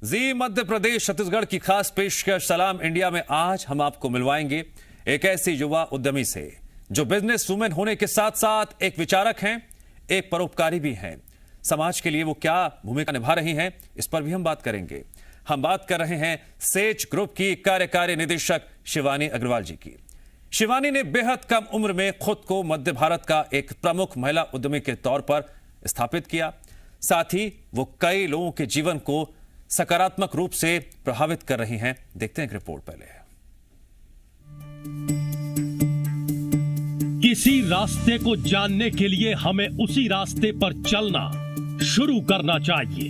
जी मध्य प्रदेश छत्तीसगढ़ की खास पेशकश सलाम इंडिया में आज हम आपको मिलवाएंगे एक ऐसी युवा उद्यमी से जो बिजनेस वुमेन होने के साथ साथ एक विचारक हैं, एक परोपकारी भी हैं। समाज के लिए वो क्या भूमिका निभा रही हैं, इस पर भी हम बात करेंगे। हम बात कर रहे हैं सेज ग्रुप की कार्यकारी निदेशक शिवानी अग्रवाल जी की। शिवानी ने बेहद कम उम्र में खुद को मध्य भारत का एक प्रमुख महिला उद्यमी के तौर पर स्थापित किया। साथ ही वो कई लोगों के जीवन को सकारात्मक रूप से प्रभावित कर रही हैं। देखते हैं एक रिपोर्ट पहले। किसी रास्ते को जानने के लिए हमें उसी रास्ते पर चलना शुरू करना चाहिए।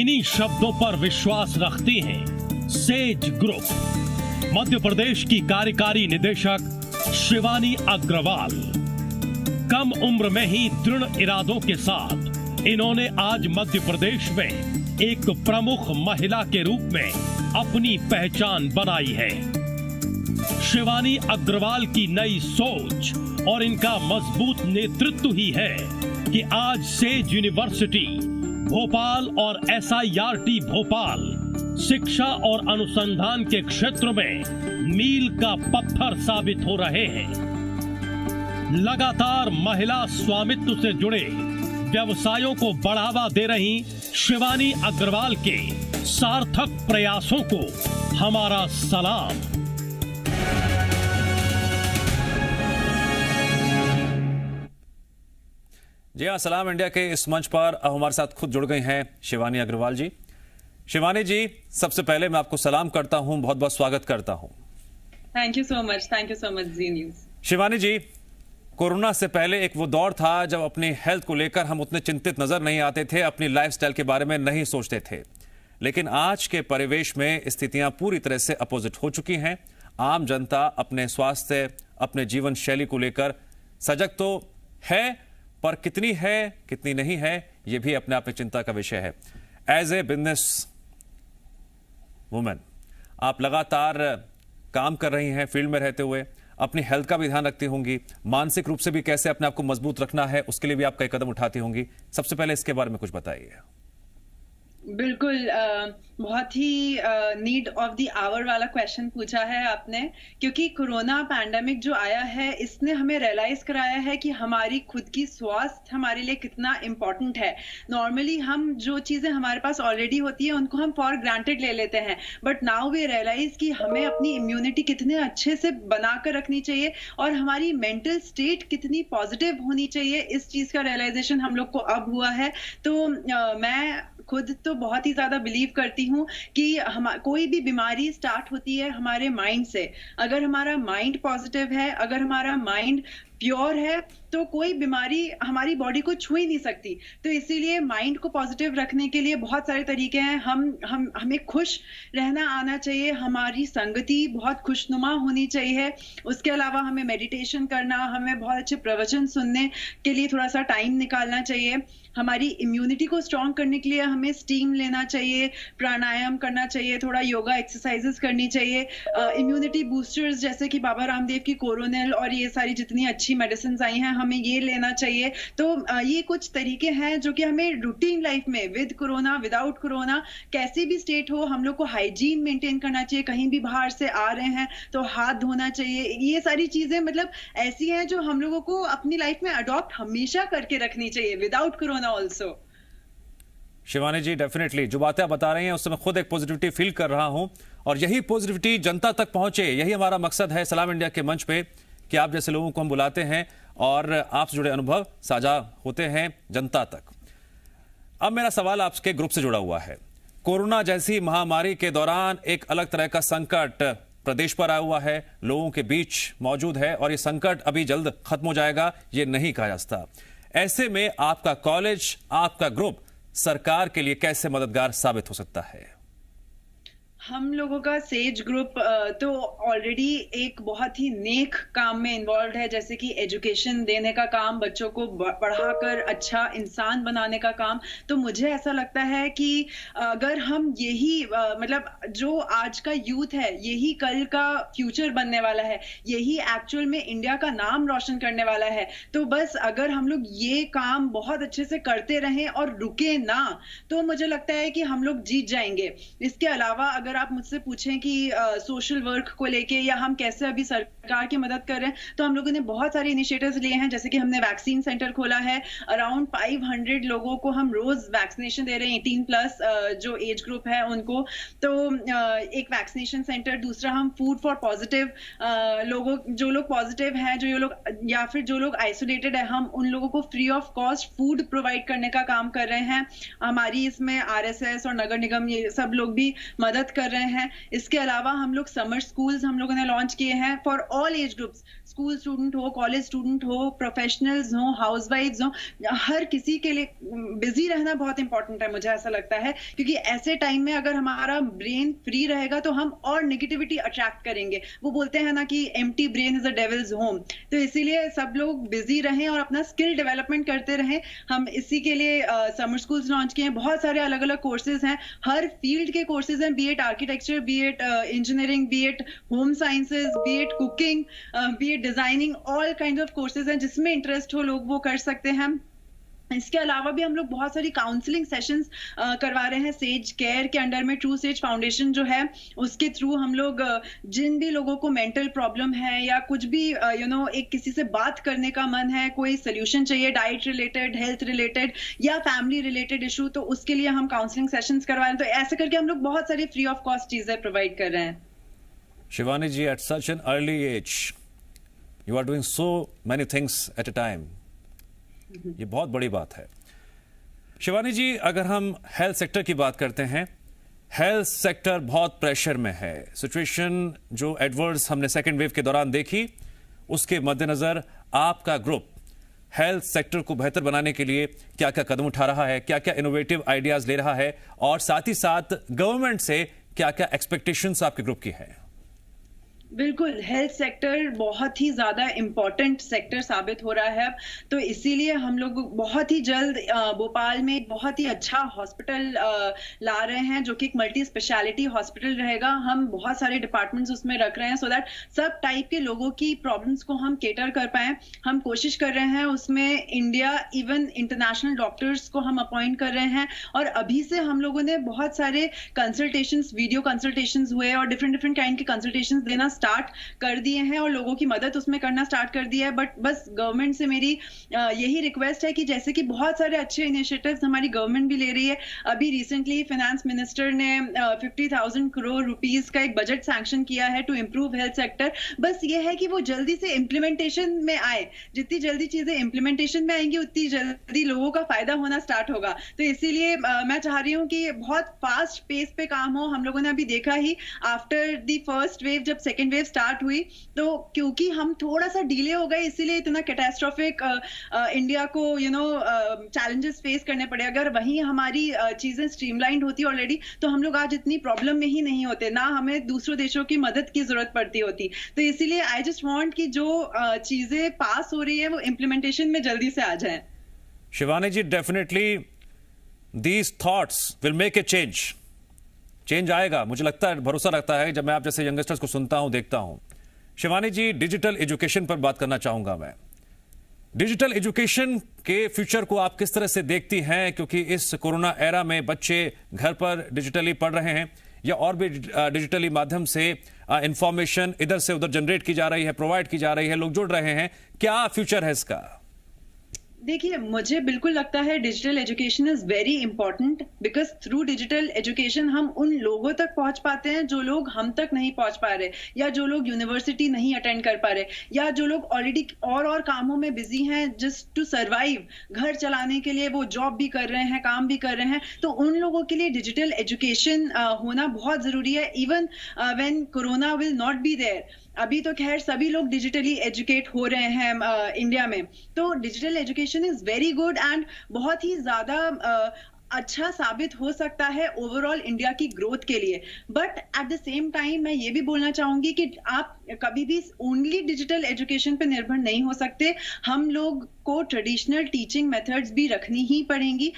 इन्हीं शब्दों पर विश्वास रखती हैं सेज ग्रुप। मध्य प्रदेश की कार्यकारी निदेशक शिवानी अग्रवाल। कम उम्र में ही दृढ़ इरादों के साथ इन्होंने आज मध्य प्रदेश में एक प्रमुख महिला के रूप में अपनी पहचान बनाई है। शिवानी अग्रवाल की नई सोच और इनका मजबूत नेतृत्व ही है कि आज सेज यूनिवर्सिटी भोपाल और SIRT भोपाल शिक्षा और अनुसंधान के क्षेत्र में मील का पत्थर साबित हो रहे हैं। लगातार महिला स्वामित्व से जुड़े व्यवसायों को बढ़ावा दे रही शिवानी अग्रवाल के सार्थक प्रयासों को हमारा सलाम। जी हाँ, सलाम इंडिया के इस मंच पर अब हमारे साथ खुद जुड़ गई हैं शिवानी अग्रवाल जी। शिवानी जी, सबसे पहले मैं आपको सलाम करता हूं, बहुत बहुत स्वागत करता हूं। Thank you so much Zee news. Shivani ji, corona से पहले एक वो दौर था जब अपनी हेल्थ को लेकर हम उतने चिंतित नजर नहीं आते थे, अपनी लाइफस्टाइल के बारे में नहीं सोचते थे। लेकिन आज के परिवेश में स्थितियां पूरी तरह से अपोजिट हो चुकी हैं। आम जनता अपने स्वास्थ्य, अपने जीवन शैली को लेकर सजग तो है, पर कितनी है कितनी नहीं है, यह भी अपने आप में चिंता का विषय है। एज ए बिजनेस वुमेन आप लगातार काम कर रही हैं, फील्ड में रहते हुए अपनी हेल्थ का भी ध्यान रखती होंगी, मानसिक रूप से भी कैसे अपने आप को मजबूत रखना है उसके लिए भी आप कई कदम उठाती होंगी। सबसे पहले इसके बारे में कुछ बताइए। बिल्कुल, बहुत ही नीड ऑफ द आवर वाला क्वेश्चन पूछा है आपने, क्योंकि कोरोना पैंडेमिक जो आया है इसने हमें रियलाइज कराया है कि हमारी खुद की स्वास्थ्य हमारे लिए कितना इम्पोर्टेंट है। नॉर्मली हम जो चीजें हमारे पास ऑलरेडी होती है उनको हम फॉर ग्रांटेड ले लेते हैं, बट नाउ वी रियलाइज कि हमें अपनी इम्यूनिटी कितने अच्छे से बनाकर रखनी चाहिए और हमारी मेंटल स्टेट कितनी पॉजिटिव होनी चाहिए, इस चीज का रियलाइजेशन हम लोग को अब हुआ है। तो मैं खुद तो बहुत ही ज्यादा बिलीव करती हूँ कि कोई भी बीमारी स्टार्ट होती है हमारे माइंड से। अगर हमारा माइंड पॉजिटिव है, अगर हमारा माइंड प्योर है, तो कोई बीमारी हमारी बॉडी को छू ही नहीं सकती। तो इसीलिए माइंड को पॉजिटिव रखने के लिए बहुत सारे तरीके हैं। हमें खुश रहना आना चाहिए, हमारी संगति बहुत खुशनुमा होनी चाहिए। उसके अलावा हमें मेडिटेशन करना, हमें बहुत अच्छे प्रवचन सुनने के लिए थोड़ा सा टाइम निकालना चाहिए। हमारी इम्यूनिटी को स्ट्रॉन्ग करने के लिए हमें स्टीम लेना चाहिए, प्राणायाम करना चाहिए, थोड़ा योगा एक्सरसाइजेस करनी चाहिए। इम्यूनिटी बूस्टर्स जैसे कि बाबा रामदेव की कोरोनिल और ये सारी जितनी अच्छी मेडिसिन आई हैं हमें ये लेना चाहिए। तो ये कुछ तरीके हैं जो कि हमें रूटीन लाइफ में विद कोरोना विदाउट कोरोना कैसी भी स्टेट हो हम लोग को हाइजीन मेंटेन करना चाहिए। कहीं भी बाहर से आ रहे हैं तो हाथ धोना चाहिए। ये सारी चीजें मतलब ऐसी हैं जो हम लोगों को अपनी लाइफ में अडॉप्ट हमेशा करके रखनी चाहिए without corona also. Shivani ji, definitely जो बातें आप बता रही हैं उससे मैं खुद एक पॉजिटिविटी फील कर रहा हूं और यही पॉजिटिविटी जनता तक पहुंचे, यही हमारा मकसद है सलाम इंडिया के मंच पे कि आप जैसे लोगों को हम बुलाते हैं और आपसे जुड़े अनुभव साझा होते हैं जनता तक। अब मेरा सवाल आपके ग्रुप से जुड़ा हुआ है। कोरोना जैसी महामारी के दौरान एक अलग तरह का संकट प्रदेश पर आया हुआ है, लोगों के बीच मौजूद है और ये संकट अभी जल्द खत्म हो जाएगा ये नहीं कहा जा सकता। ऐसे में आपका कॉलेज, आपका ग्रुप सरकार के लिए कैसे मददगार साबित हो सकता है? हम लोगों का सेज ग्रुप तो ऑलरेडी एक बहुत ही नेक काम में इन्वॉल्व है, जैसे कि एजुकेशन देने का काम, बच्चों को पढ़ाकर अच्छा इंसान बनाने का काम। तो मुझे ऐसा लगता है कि अगर हम यही मतलब जो आज का यूथ है, यही कल का फ्यूचर बनने वाला है, यही एक्चुअल में इंडिया का नाम रोशन करने वाला है। तो बस अगर हम लोग ये काम बहुत अच्छे से करते रहें और रुके ना, तो मुझे लगता है कि हम लोग जीत जाएंगे। इसके अलावा अगर आप मुझसे पूछें कि सोशल वर्क को लेके या हम कैसे अभी सरकार की मदद कर रहे हैं, तो हम लोगों ने बहुत सारे इनिशिएटिव्स लिए हैं। जैसे कि हमने वैक्सीन सेंटर खोला है, अराउंड 500 लोगों को हम रोज वैक्सीनेशन दे रहे हैं, 18 प्लस जो एज ग्रुप है उनको। तो एक वैक्सीनेशन सेंटर, दूसरा हम फूड फॉर पॉजिटिव लोगों, जो लोग पॉजिटिव हैं, जो ये लोग या फिर जो लोग आइसोलेटेड है, हम उन लोगों को free of cost food provide करने का काम कर रहे हैं। हमारी इसमें RSS और नगर निगम ये सब लोग भी मदद कर रहे हैं। इसके अलावा हम लोग समर स्कूल्स हम लोगों ने लॉन्च किए हैं for all age groups. School student हो, कॉलेज स्टूडेंट हो, प्रोफेशनल्स हो, हाउसवाइफ्स हो, हर किसी के लिए बिजी रहना बहुत इंपॉर्टेंट है, मुझे ऐसा लगता है। क्योंकि ऐसे टाइम में अगर हमारा ब्रेन फ्री रहेगा तो हम और नेगेटिविटी अट्रैक्ट करेंगे। वो बोलते हैं ना कि empty brain is a devils home. तो इसीलिए सब लोग बिजी रहें और अपना स्किल डेवलपमेंट करते रहें। हम इसी के लिए समर स्कूल्स लॉन्च किए हैं। बहुत सारे अलग अलग कोर्सेज हैं, हर फील्ड के कोर्सेज हैं, be it architecture, be it engineering, be it home sciences, be it cooking, be it designing, all kind of courses हैं। जिसमें इंटरेस्ट हो लोग वो कर सकते हैं। इसके अलावा भी हम लोग बहुत सारी काउंसलिंग सेशंस करवा रहे हैं सेज केयर के अंडर में। ट्रू सेज फाउंडेशन जो है उसके थ्रू हम लोग जिन भी लोगों को मेंटल प्रॉब्लम है या कुछ भी एक किसी से बात करने का मन है, कोई सोल्यूशन चाहिए डाइट रिलेटेड, हेल्थ रिलेटेड या फैमिली रिलेटेड इशू, तो उसके लिए हम काउंसलिंग सेशंस करवा रहे हैं। तो ऐसे करके हम लोग बहुत सारी फ्री ऑफ कॉस्ट चीजें प्रोवाइड कर रहे हैं। Shivani ji, at such an early age you are doing so many things at a time, ये बहुत बड़ी बात है। शिवानी जी, अगर हम हेल्थ सेक्टर की बात करते हैं, हेल्थ सेक्टर बहुत प्रेशर में है। सिचुएशन जो एडवर्स हमने सेकेंड वेव के दौरान देखी, उसके मद्देनजर आपका ग्रुप हेल्थ सेक्टर को बेहतर बनाने के लिए क्या क्या कदम उठा रहा है, क्या क्या इनोवेटिव आइडियाज ले रहा है, और साथ ही साथ गवर्नमेंट से क्या क्या एक्सपेक्टेशंस आपके ग्रुप की है? बिल्कुल, हेल्थ सेक्टर बहुत ही ज़्यादा इम्पोर्टेंट सेक्टर साबित हो रहा है। तो इसीलिए हम लोग बहुत ही जल्द भोपाल में एक बहुत ही अच्छा हॉस्पिटल ला रहे हैं, जो कि एक मल्टी स्पेशलिटी हॉस्पिटल रहेगा। हम बहुत सारे डिपार्टमेंट्स उसमें रख रहे हैं सो दैट सब टाइप के लोगों की प्रॉब्लम्स को हम केटर कर पाएं। हम कोशिश कर रहे हैं उसमें इंडिया, इवन इंटरनेशनल डॉक्टर्स को हम अपॉइंट कर रहे हैं। और अभी से हम लोगों ने बहुत सारे कंसल्टेशंस, वीडियो कंसल्टेशंस हुए और डिफरेंट काइंड के कंसल्टेशंस देना स्टार्ट कर दिए हैं और लोगों की मदद उसमें करना स्टार्ट कर दिया है। बट बस गवर्नमेंट से मेरी यही रिक्वेस्ट है कि जैसे कि बहुत सारे अच्छे इनिशिएटिव्स हमारी गवर्नमेंट भी ले रही है। अभी रिसेंटली फाइनेंस मिनिस्टर ने 50,000 करोड़ रुपीस का एक बजट सैंक्शन किया है टू इम्प्रूव हेल्थ सेक्टर। बस ये है कि वो जल्दी से इम्प्लीमेंटेशन में आए। जितनी जल्दी चीजें इम्प्लीमेंटेशन में आएंगी उतनी जल्दी लोगों का फायदा होना स्टार्ट होगा। तो इसीलिए मैं चाह रही हूँ कि बहुत फास्ट पेस पे काम हो। हम लोगों ने अभी देखा ही आफ्टर द फर्स्ट वेव, जब सेकेंड वेव स्टार्ट हुई, तो क्योंकि हम थोड़ा सा डिले हो गए इसीलिए इतना कैटास्ट्रोफिक इंडिया को चैलेंजेस फेस करने पड़े। अगर वहीं हमारी चीजें स्ट्रीमलाइंड होती ऑलरेडी तो हम लोग आज इतनी प्रॉब्लम में ही नहीं होते, ना हमें दूसरों देशों की मदद की जरूरत पड़ती होती। तो इसीलिए आई जस्ट वांट कि जो चीजें पास हो रही है वो इम्प्लीमेंटेशन में जल्दी से आ जाए। Shivani ji, definitely these thoughts will make a change आएगा, मुझे लगता है, भरोसा रखता है जब मैं आप जैसे यंगस्टर्स को सुनता हूं, देखता हूं। शिवानी जी, डिजिटल एजुकेशन पर बात करना चाहूंगा मैं। डिजिटल एजुकेशन के फ्यूचर को आप किस तरह से देखती हैं? क्योंकि इस कोरोना एरा में बच्चे घर पर डिजिटली पढ़ रहे हैं या और भी डिजिटली माध्यम से इंफॉर्मेशन इधर से उधर जनरेट की जा रही है, प्रोवाइड की जा रही है, लोग जुड़ रहे हैं। क्या फ्यूचर है इसका? देखिए, मुझे बिल्कुल लगता है digital education is very important, because through digital education हम उन लोगों तक पहुंच पाते हैं जो लोग हम तक नहीं पहुंच पा रहे, या जो लोग यूनिवर्सिटी नहीं अटेंड कर पा रहे, या जो लोग ऑलरेडी और कामों में बिजी हैं जस्ट टू सर्वाइव, घर चलाने के लिए वो जॉब भी कर रहे हैं, काम भी कर रहे हैं। तो उन लोगों के लिए डिजिटल एजुकेशन होना बहुत जरूरी है, even when corona will not be there. अभी तो खैर सभी लोग डिजिटली एजुकेट हो रहे हैं इंडिया में। तो digital education is very good and बहुत ही ज्यादा अच्छा साबित हो सकता है ओवरऑल इंडिया की ग्रोथ के लिए। But at the same time मैं ये भी बोलना चाहूंगी कि आप कभी भी ओनली डिजिटल एजुकेशन पे निर्भर नहीं हो सकते। हम लोग को ट्रेडिशनल टीचिंग मेथड्स भी रखनी ही पड़ेंगी।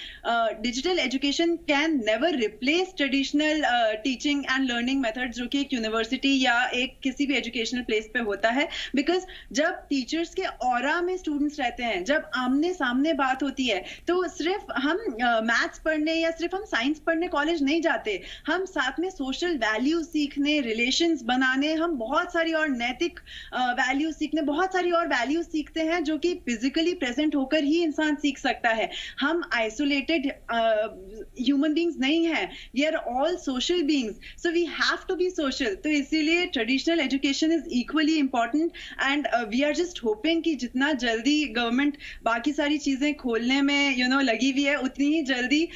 Digital education can never replace traditional teaching and learning methods जो कि एक यूनिवर्सिटी या एक किसी भी एजुकेशनल प्लेस पे होता है। बिकॉज जब टीचर्स के ऑरा में स्टूडेंट्स रहते हैं, जब आमने सामने बात होती है, तो सिर्फ हम मैथ्स पढ़ने या सिर्फ हम साइंस पढ़ने कॉलेज नहीं जाते। हम साथ में सोशल वैल्यूज सीखने, रिलेशंस बनाने, हम बहुत सारी और नैतिक वैल्यूज सीखने, बहुत सारी और वैल्यूज सीखते हैं जो कि फिजिकली प्रेजेंट होकर ही इंसान सीख सकता है। हम आइसोलेटेड ह्यूमन बींग्स नहीं हैं, we are all social beings, so we have to be social. तो इसीलिए traditional education is equally important and we are just hoping कि जितना जल्दी गवर्नमेंट बाकी सारी चीजें खोलने में लगी हुई है, उतनी ही जल्दी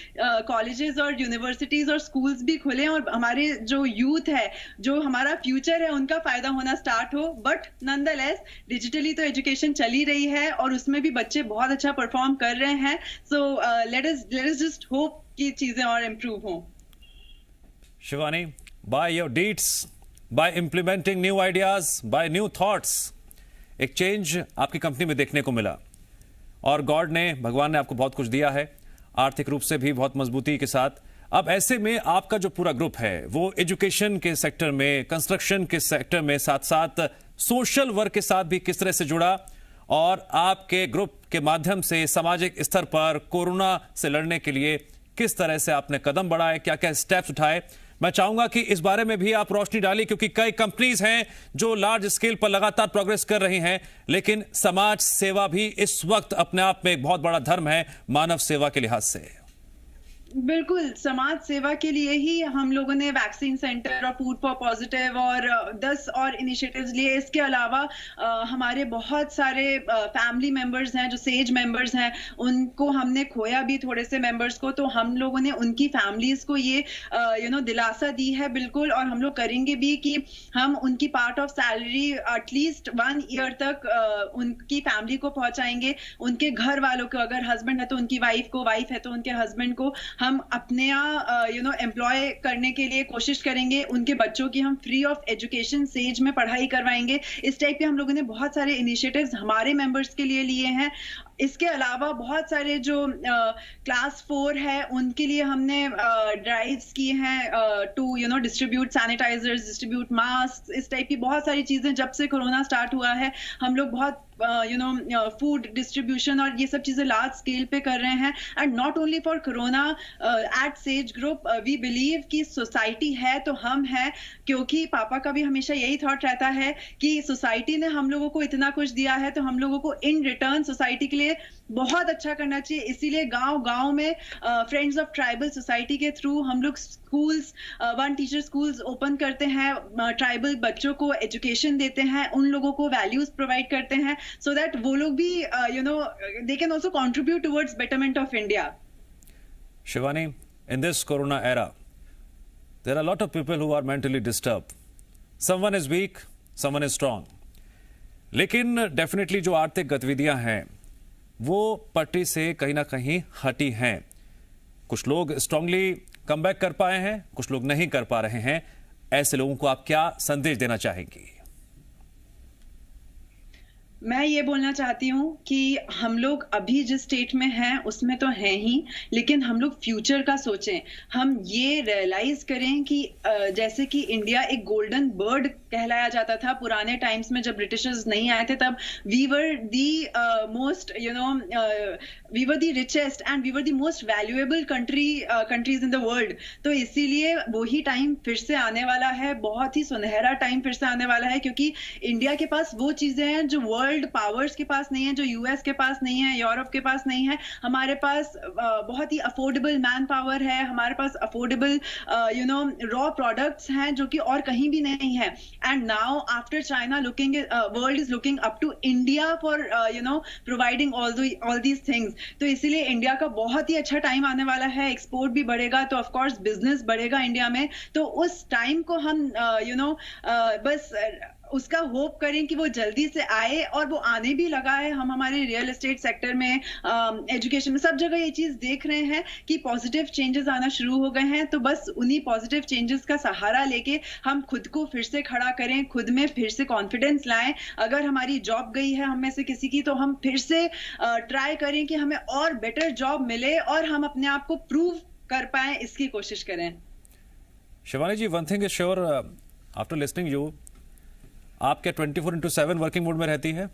कॉलेजेस और यूनिवर्सिटीज और स्कूल्स भी खुले और हमारे जो यूथ है, जो हमारा फ्यूचर है, उनका फायदा होना स्टार्ट हो। बट नॉनदलेस डिजिटली तो एजुकेशन चल ही रही है और उसमें भी बच्चे बहुत अच्छा परफॉर्म कर रहे हैं। So let us just hope कि चीजें और इम्प्रूव हों। Shivani, by your deeds, by implementing new ideas, by new thoughts, एक चेंज आपकी कंपनी में देखने को मिला और गॉड ने, भगवान ने आपको बहुत कुछ दिया है, आर्थिक रूप से भी बहुत मजबूती के साथ। अब ऐसे में आपका जो पूरा ग्रुप है वो एजुकेशन के सेक्टर में, कंस्ट्रक्शन के सेक्टर में, साथ साथ सोशल वर्क के साथ भी किस तरह से जुड़ा और आपके ग्रुप के माध्यम से सामाजिक स्तर पर कोरोना से लड़ने के लिए किस तरह से आपने कदम बढ़ाए, क्या क्या स्टेप्स उठाए, मैं चाहूंगा कि इस बारे में भी आप रोशनी डालिए, क्योंकि कई कंपनीज हैं जो लार्ज स्केल पर लगातार प्रोग्रेस कर रही हैं, लेकिन समाज सेवा भी इस वक्त अपने आप में एक बहुत बड़ा धर्म है मानव सेवा के लिहाज से। बिल्कुल, समाज सेवा के लिए ही हम लोगों ने वैक्सीन सेंटर और फूड फॉर पॉजिटिव और 10 और इनिशिएटिव्स लिए। इसके अलावा हमारे बहुत सारे फैमिली मेंबर्स हैं जो सेज मेंबर्स हैं, उनको हमने खोया भी थोड़े से मेंबर्स को, तो हम लोगों ने उनकी फैमिलीज को ये दिलासा दी है बिल्कुल, और हम लोग करेंगे भी कि हम उनकी part of salary at least 1 year तक उनकी फैमिली को पहुंचाएंगे। उनके घर वालों को, अगर हस्बैंड है तो उनकी वाइफ को, वाइफ है तो उनके हस्बैंड को हम अपने एम्प्लॉय करने के लिए कोशिश करेंगे। उनके बच्चों की हम फ्री ऑफ एजुकेशन सेज में पढ़ाई करवाएंगे। इस टाइप के हम लोगों ने बहुत सारे इनिशिएटिव्स हमारे मेंबर्स के लिए लिए हैं। इसके अलावा बहुत सारे जो क्लास 4 है उनके लिए हमने ड्राइव्स की हैं to distribute sanitizers, distribute mask, इस टाइप की बहुत सारी चीजें। जब से कोरोना स्टार्ट हुआ है हम लोग बहुत फूड डिस्ट्रीब्यूशन और ये सब चीजें लार्ज स्केल पे कर रहे हैं। And not only for corona, at Sage group we believe कि सोसाइटी है तो हम हैं, क्योंकि पापा का भी हमेशा यही थॉट रहता है कि सोसाइटी ने हम लोगों को इतना कुछ दिया है तो हम लोगों को इन रिटर्न सोसाइटी के लिए बहुत अच्छा करना चाहिए। इसीलिए गांव-गांव में फ्रेंड्स ऑफ ट्राइबल सोसाइटी के थ्रू हम लोग स्कूल्स, 1 टीचर स्कूल्स ओपन करते हैं, ट्राइबल बच्चों को एजुकेशन देते हैं, उन लोगों को वैल्यूज प्रोवाइड करते हैं, so that वो लोग भी they can also contribute towards betterment of India. Shivani, in this corona era there are a lot of people who are mentally disturbed. Someone is weak, someone is strong. लेकिन definitely जो आर्थिक गतिविधियां हैं वो पट्टी से कहीं ना कहीं हटी हैं। कुछ लोग स्ट्रांगली कमबैक कर पाए हैं, कुछ लोग नहीं कर पा रहे हैं। ऐसे लोगों को आप क्या संदेश देना चाहेंगी? मैं ये बोलना चाहती हूँ कि हम लोग अभी जिस स्टेट में हैं उसमें तो हैं ही, लेकिन हम लोग फ्यूचर का सोचें। हम ये रियलाइज करें कि जैसे कि इंडिया एक गोल्डन बर्ड कहलाया जाता था पुराने टाइम्स में, जब ब्रिटिशर्स नहीं आए थे, तब we were the most we were the richest and we were the most valuable countries in the world. तो इसीलिए वही टाइम फिर से आने वाला है, बहुत ही सुनहरा टाइम फिर से आने वाला है, क्योंकि इंडिया के पास वो चीजें हैं जो वर्ल्ड पावर्स के पास नहीं है, जो यूएस के पास नहीं है, यूरोप के पास नहीं है। हमारे पास बहुत ही अफोर्डेबल मैन पावर है, हमारे पास अफोर्डेबल रॉ प्रोडक्ट्स हैं जो कि और कहीं भी नहीं है। And now after China looking, world is looking up to India for providing all these things. तो इसीलिए इंडिया का बहुत ही अच्छा टाइम आने वाला है। एक्सपोर्ट भी बढ़ेगा तो ऑफकोर्स बिजनेस बढ़ेगा इंडिया में। तो उस टाइम को हम बस उसका होप करें कि वो जल्दी से आए, और वो आने भी लगा है। हम हमारे रियल एस्टेट सेक्टर में, एजुकेशन में, सब जगह ये चीज देख रहे हैं कि पॉजिटिव चेंजेस आना शुरू हो गए हैं। तो बस उन्हीं पॉजिटिव चेंजेस का सहारा लेके हम खुद को फिर से खड़ा करें, खुद में फिर से कॉन्फिडेंस लाएं। अगर हमारी जॉब गई है हम में से किसी की, तो हम फिर से ट्राई करें कि हमें और बेटर जॉब मिले और हम अपने आप को प्रूव कर पाए, इसकी कोशिश करें। Shivani ji, one thing is sure, after listening you, आप क्या 24/7 वर्किंग मोड में रहती है?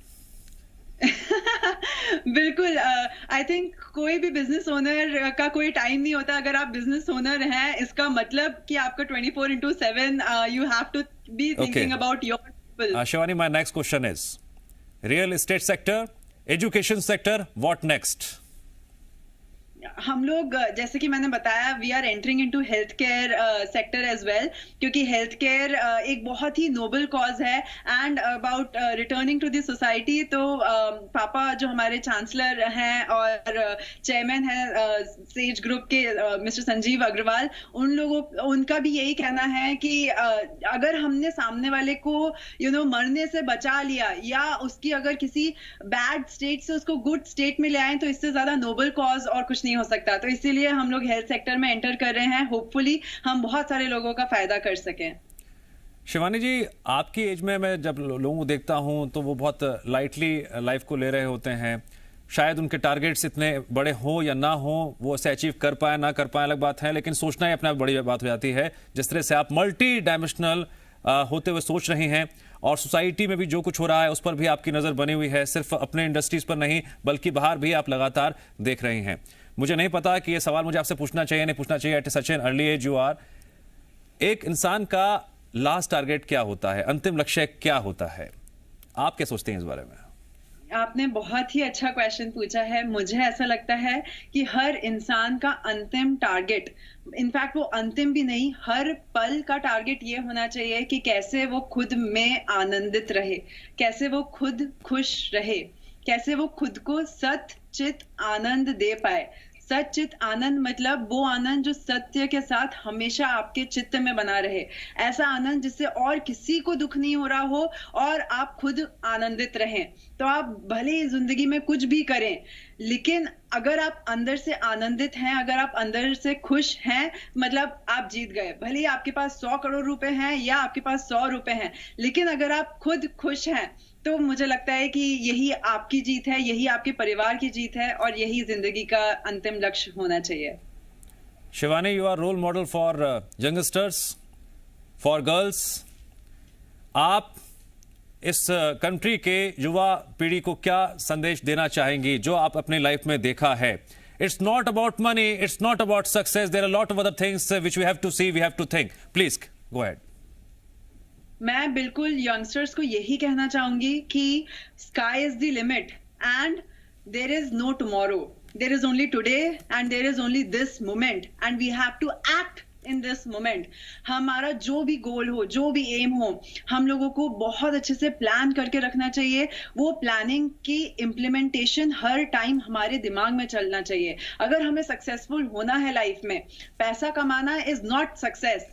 बिल्कुल। आई थिंक कोई भी बिजनेस ओनर का कोई टाइम नहीं होता। अगर आप बिजनेस ओनर हैं, इसका मतलब कि आपका 24/7 you have to be thinking about your people. Shivani, my next question is real estate sector, education sector, what next? हम लोग, जैसे कि मैंने बताया, we are entering into health care sector as well, क्योंकि हेल्थ केयर एक बहुत ही नोबल कॉज है। And about returning to the society, तो पापा जो हमारे चांसलर हैं और चेयरमैन हैं सेज ग्रुप के, मिस्टर संजीव अग्रवाल, उनका भी यही कहना है कि अगर हमने सामने वाले को मरने से बचा लिया, या उसकी अगर किसी बैड स्टेट से उसको गुड स्टेट में ले आए, तो इससे ज्यादा नोबल कॉज और कुछ नहीं हो सकता। तो इसीलिए हम लोग हेल्थ सेक्टर में एंटर कर रहे हैं। होपफुली हम बहुत सारे लोगों का फायदा कर सकें। शिवानी जी, आपकी एज में मैं जब लोगों को देखता हूं तो वो बहुत लाइटली लाइफ को ले रहे होते हैं। शायद उनके टारगेट्स इतने बड़े हो या ना हो, वो उसे अचीव कर पाए ना कर पाए अलग बात है, लेकिन सोचना ही अपने आप बड़ी बात हो जाती है। जिस तरह से आप मल्टी डायमेंशनल होते हुए सोच रही हैं, और सोसाइटी में भी जो कुछ हो रहा है उस पर भी आपकी नजर बनी हुई है, सिर्फ अपने इंडस्ट्रीज पर नहीं बल्कि बाहर भी आप लगातार देख रही हैं। मुझे नहीं पता कि ये सवाल मुझे आपसे पूछना चाहिए नहीं पूछना चाहिए, at such an early age you are. एक इंसान का लास्ट टारगेट क्या होता है, अंतिम लक्ष्य क्या होता है? आप क्या सोचते हैं इस बारे में? आपने बहुत ही अच्छा क्वेश्चन पूछा है। मुझे ऐसा लगता है कि हर इंसान का अंतिम टारगेट, इनफैक्ट वो अंतिम भी नहीं, हर पल का टारगेट ये होना चाहिए कि कैसे वो खुद में आनंदित रहे, कैसे वो खुद खुश रहे, कैसे वो खुद को सत चित आनंद दे पाए। सचित आनंद मतलब वो आनंद जो सत्य के साथ हमेशा आपके चित्त में बना रहे। ऐसा आनंद जिससे और किसी को दुख नहीं हो रहा हो और आप खुद आनंदित रहें। तो आप भले ही जिंदगी में कुछ भी करें, लेकिन अगर आप अंदर से आनंदित हैं, अगर आप अंदर से खुश हैं, मतलब आप जीत गए। भले ही आपके पास 100 करोड़ रुपए हैं या आपके पास 100 रुपए हैं, लेकिन अगर आप खुद खुश हैं तो मुझे लगता है कि यही आपकी जीत है, यही आपके परिवार की जीत है, और यही जिंदगी का अंतिम लक्ष्य होना चाहिए। Shivani, you are role model for youngsters, for girls. आप इस कंट्री के युवा पीढ़ी को क्या संदेश देना चाहेंगी जो आप अपनी लाइफ में देखा है? It's not about money, it's not about success, there are lot of other things which we have to see, we have to think. Please go ahead. मैं बिल्कुल यंगस्टर्स को यही कहना चाहूंगी कि sky is the limit and there is no tomorrow, there is only today and there is only this moment and we have to act in this moment. हमारा जो भी गोल हो, जो भी एम हो, हम लोगों को बहुत अच्छे से प्लान करके रखना चाहिए। वो प्लानिंग की इम्प्लीमेंटेशन हर टाइम हमारे दिमाग में चलना चाहिए। अगर हमें सक्सेसफुल होना है लाइफ में, पैसा कमाना इज नॉट सक्सेस।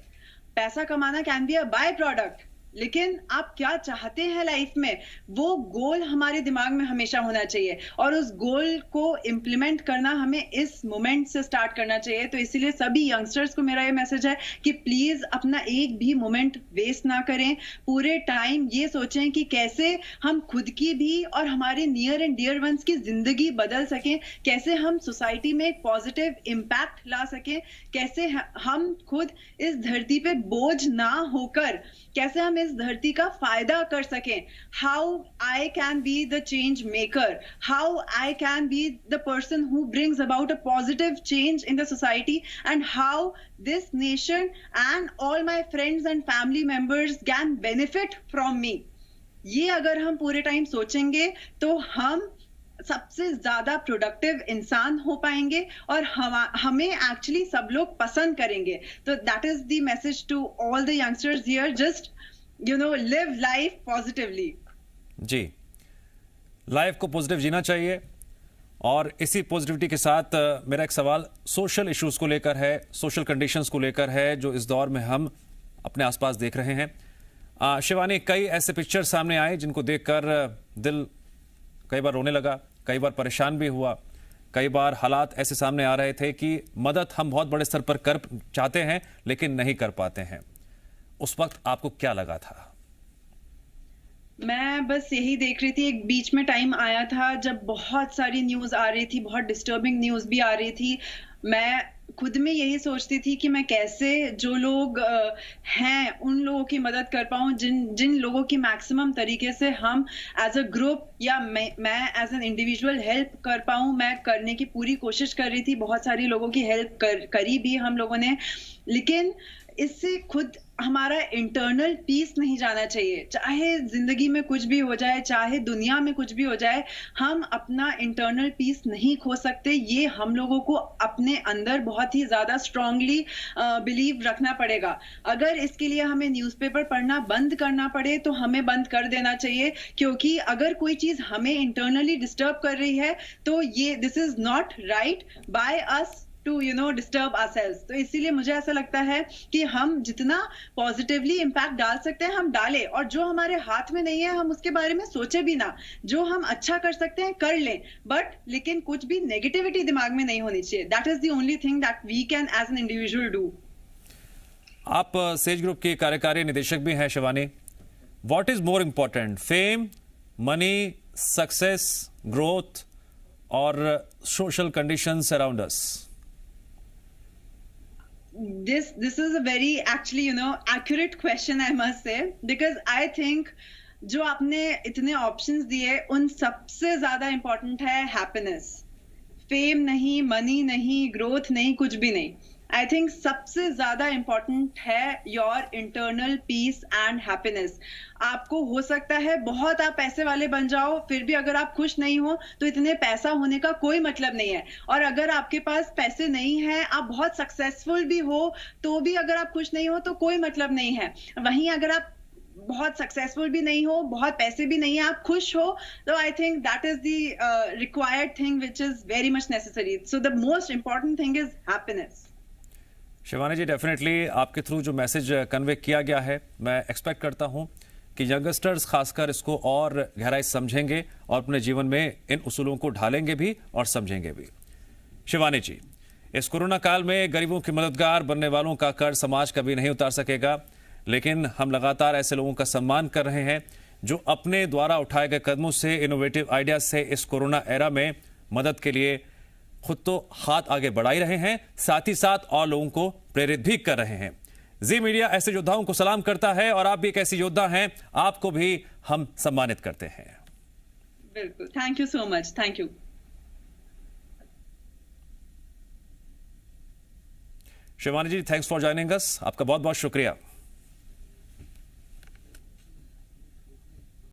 पैसा कमाना can be a by product, लेकिन आप क्या चाहते हैं लाइफ में, वो गोल हमारे दिमाग में हमेशा होना चाहिए, और उस गोल को इम्प्लीमेंट करना हमें इस मोमेंट से स्टार्ट करना चाहिए। तो इसीलिए सभी यंगस्टर्स को मेरा ये मैसेज है कि प्लीज अपना एक भी मोमेंट वेस्ट ना करें। पूरे टाइम ये सोचें कि कैसे हम खुद की भी और हमारे नियर एंड डियर वंस की जिंदगी बदल सकें, कैसे हम सोसाइटी में एक पॉजिटिव इम्पैक्ट ला सकें, कैसे हम खुद इस धरती पे बोझ ना होकर कैसे हम इस धरती का फायदा कर सकें। How I can be the change maker, how I can be the person who brings about a positive change in the society, and how this nation and all my friends and family members can benefit from me. ये अगर हम पूरे time सोचेंगे तो हम सबसे ज्यादा productive इंसान हो पाएंगे और हमें एक्चुअली सब लोग पसंद करेंगे। तो that is the message to all the youngsters here, just live life positively. जी, लाइफ को पॉजिटिव जीना चाहिए। और इसी पॉजिटिविटी के साथ मेरा एक सवाल सोशल इश्यूज को लेकर है, सोशल कंडीशंस को लेकर है जो इस दौर में हम अपने आसपास देख रहे हैं। शिवानी, कई ऐसे पिक्चर सामने आए जिनको देखकर दिल कई बार रोने लगा, कई बार परेशान भी हुआ, कई बार हालात ऐसे सामने आ रहे थे कि मदद हम बहुत बड़े स्तर पर कर चाहते हैं लेकिन नहीं कर पाते हैं। उस वक्त आपको क्या लगा था? मैं बस यही देख रही थी, एक बीच में टाइम आया था जब बहुत सारी न्यूज़ आ रही थी, बहुत डिस्टर्बिंग न्यूज़ भी आ रही थी। मैं खुद में यही सोचती थी कि मैं कैसे जो लोग हैं उन लोगों की मदद कर पाऊँ जिन लोगों की मैक्सिमम तरीके से हम एज अ ग्रुप या मैं एज एन इंडिविजुअल हेल्प कर पाऊँ। मैं करने की पूरी कोशिश कर रही थी, बहुत सारी लोगों की हेल्प करी भी हम लोगों ने, लेकिन इससे खुद हमारा इंटरनल पीस नहीं जाना चाहिए। चाहे जिंदगी में कुछ भी हो जाए, चाहे दुनिया में कुछ भी हो जाए, हम अपना इंटरनल पीस नहीं खो सकते। ये हम लोगों को अपने अंदर बहुत ही ज्यादा स्ट्रांगली बिलीव रखना पड़ेगा। अगर इसके लिए हमें न्यूज़पेपर पढ़ना बंद करना पड़े तो हमें बंद कर देना चाहिए, क्योंकि अगर कोई चीज हमें इंटरनली डिस्टर्ब कर रही है तो ये this is not right by us to disturb ourselves. तो इसीलिए मुझे ऐसा लगता है कि हम जितना पॉजिटिवली इम्पैक्ट डाल सकते हैं हम डालें, और जो हमारे हाथ में नहीं है हम उसके बारे में सोचे भी ना। जो हम अच्छा कर सकते हैं कर लें, बट लेकिन कुछ भी नेगेटिविटी दिमाग में नहीं होनी चाहिए। That is the only thing that we can as an individual do. आप सेज ग्रुप के कार्यकारी निदेशक भी हैं Shivani. What is more important, fame, money, success, growth और social conditions around us? This is a very actually accurate question I must say, because I think जो आपने इतने ऑप्शंस दिए उन सबसे ज्यादा इंपॉर्टेंट है हैप्पीनेस। फेम नहीं, मनी नहीं, ग्रोथ नहीं, कुछ भी नहीं। आई थिंक सबसे ज्यादा इंपॉर्टेंट है your internal peace and happiness. आपको हो सकता है बहुत आप पैसे वाले बन जाओ, फिर भी अगर आप खुश नहीं हो तो इतने पैसा होने का कोई मतलब नहीं है। और अगर आपके पास पैसे नहीं है, आप बहुत सक्सेसफुल भी हो तो भी अगर आप खुश नहीं हो तो कोई मतलब नहीं है। वहीं अगर आप बहुत सक्सेसफुल भी नहीं हो, बहुत पैसे भी नहीं है, आप खुश हो, तो I think that is the required thing which is very much necessary. So the most important thing is happiness. Shivani ji, definitely आपके थ्रू जो मैसेज कन्वे किया गया है, मैं एक्सपेक्ट करता हूं कि यंगस्टर्स खासकर इसको और गहराई समझेंगे और अपने जीवन में इन उसूलों को ढालेंगे भी और समझेंगे भी। शिवानी जी, इस कोरोना काल में गरीबों की मददगार बनने वालों का कर्ज समाज कभी नहीं उतार सकेगा, लेकिन हम लगातार ऐसे लोगों का सम्मान कर रहे हैं जो अपने द्वारा उठाए गए कदमों से, इनोवेटिव आइडियाज से इस कोरोना एरा में मदद के लिए खुद तो हाथ आगे बढ़ा ही रहे हैं, साथ ही साथ और लोगों को प्रेरित भी कर रहे हैं। जी मीडिया ऐसे योद्धाओं को सलाम करता है और आप भी एक ऐसी योद्धा हैं, आपको भी हम सम्मानित करते हैं। बिल्कुल, thank you so much, thank you. Shivani ji, thanks for joining us, आपका बहुत बहुत शुक्रिया।